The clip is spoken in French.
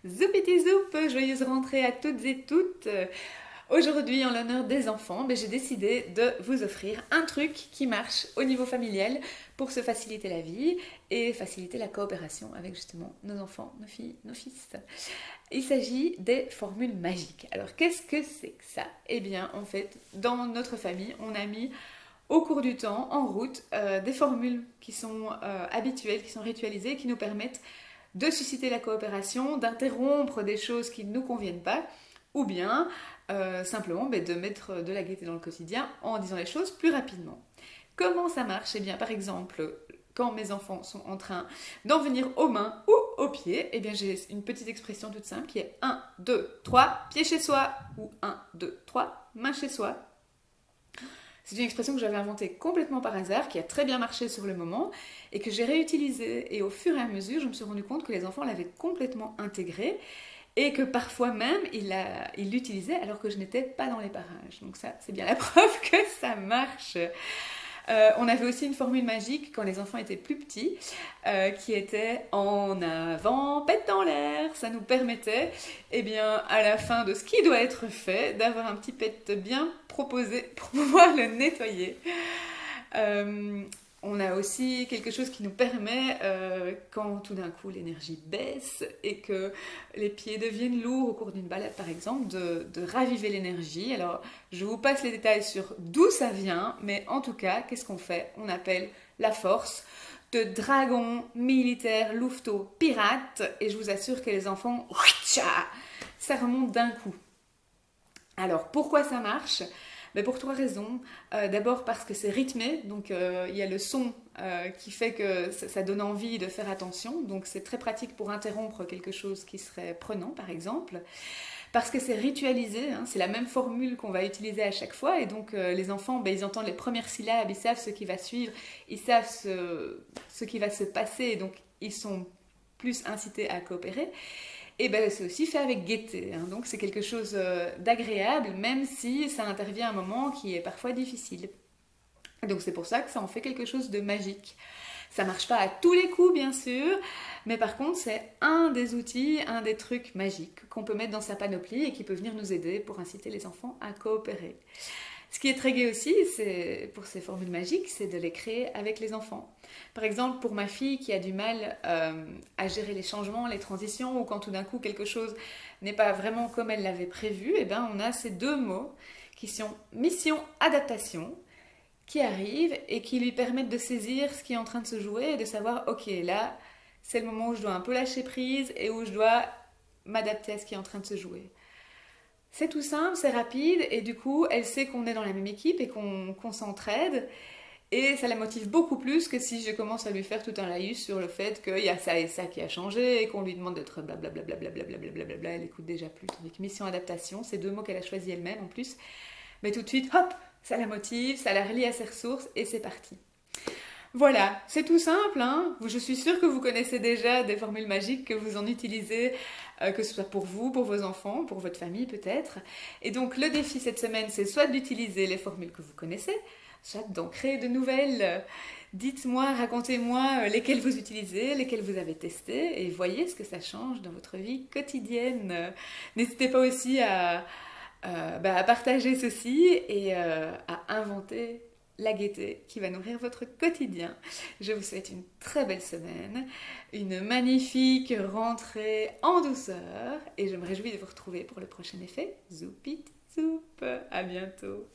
Zoupiti zoup, joyeuse rentrée à toutes et toutes. Aujourd'hui, en l'honneur des enfants, j'ai décidé de vous offrir un truc qui marche au niveau familial pour se faciliter la vie et faciliter la coopération avec justement nos enfants, nos filles, nos fils. Il s'agit des formules magiques. Alors, qu'est-ce que c'est que ça? Eh bien, en fait, dans notre famille, on a mis au cours du temps, en route, des formules qui sont habituelles, qui sont ritualisées, qui nous permettent de susciter la coopération, d'interrompre des choses qui ne nous conviennent pas, ou bien simplement de mettre de la gaieté dans le quotidien en disant les choses plus rapidement. Comment ça marche? Eh bien, par exemple, quand mes enfants sont en train d'en venir aux mains ou aux pieds, eh bien, j'ai une petite expression toute simple qui est 1, 2, 3, pied chez soi, ou 1, 2, 3, main chez soi. C'est une expression que j'avais inventée complètement par hasard, qui a très bien marché sur le moment, et que j'ai réutilisée. Et au fur et à mesure, je me suis rendu compte que les enfants l'avaient complètement intégrée, et que parfois même, ils l'utilisaient alors que je n'étais pas dans les parages. Donc ça, c'est bien la preuve que ça marche. On avait aussi une formule magique quand les enfants étaient plus petits, qui était en avant, pète dans l'air. Ça nous permettait, eh bien, à la fin de ce qui doit être fait, d'avoir un petit pète bien proposé pour pouvoir le nettoyer. Euh, on a aussi quelque chose qui nous permet, quand tout d'un coup l'énergie baisse et que les pieds deviennent lourds au cours d'une balade par exemple, de raviver l'énergie. Alors je vous passe les détails sur d'où ça vient, mais en tout cas, qu'est-ce qu'on fait? On appelle la force de dragon militaire louveteau pirate, et je vous assure que les enfants, ça remonte d'un coup. Alors pourquoi ça marche? Pour trois raisons. D'abord parce que c'est rythmé, donc il y a le son qui fait que ça donne envie de faire attention, donc c'est très pratique pour interrompre quelque chose qui serait prenant par exemple. Parce que c'est ritualisé, hein, c'est la même formule qu'on va utiliser à chaque fois, et donc les enfants, ils entendent les premières syllabes, ils savent ce qui va suivre, ils savent ce qui va se passer, et donc ils sont plus incités à coopérer. Et c'est aussi fait avec gaieté, hein, donc c'est quelque chose d'agréable, même si ça intervient à un moment qui est parfois difficile. Donc c'est pour ça que ça en fait quelque chose de magique. Ça marche pas à tous les coups, bien sûr, mais par contre, c'est un des outils, un des trucs magiques qu'on peut mettre dans sa panoplie et qui peut venir nous aider pour inciter les enfants à coopérer. Ce qui est très gai aussi, c'est, pour ces formules magiques, c'est de les créer avec les enfants. Par exemple, pour ma fille qui a du mal à gérer les changements, les transitions, ou quand tout d'un coup quelque chose n'est pas vraiment comme elle l'avait prévu, on a ces deux mots qui sont mission, adaptation, qui arrivent et qui lui permettent de saisir ce qui est en train de se jouer et de savoir, ok, là, c'est le moment où je dois un peu lâcher prise et où je dois m'adapter à ce qui est en train de se jouer. C'est tout simple, c'est rapide, et du coup, elle sait qu'on est dans la même équipe et qu'on s'entraide. Et ça la motive beaucoup plus que si je commence à lui faire tout un laïus sur le fait qu'il y a ça et ça qui a changé et qu'on lui demande d'être blablabla, blablabla, elle écoute déjà plus. Tandis que mission adaptation, c'est deux mots qu'elle a choisi elle-même en plus. Mais tout de suite, hop, ça la motive, ça la relie à ses ressources et c'est parti. Voilà, c'est tout simple, hein. Je suis sûre que vous connaissez déjà des formules magiques, que vous en utilisez, que ce soit pour vous, pour vos enfants, pour votre famille peut-être. Et donc le défi cette semaine, c'est soit d'utiliser les formules que vous connaissez, soit d'en créer de nouvelles. Dites-moi, racontez-moi lesquelles vous utilisez, lesquelles vous avez testées, et voyez ce que ça change dans votre vie quotidienne. N'hésitez pas aussi à partager ceci et à inventer la gaieté qui va nourrir votre quotidien. Je vous souhaite une très belle semaine, une magnifique rentrée en douceur, et je me réjouis de vous retrouver pour le prochain effet. Zoupit zoup, à bientôt.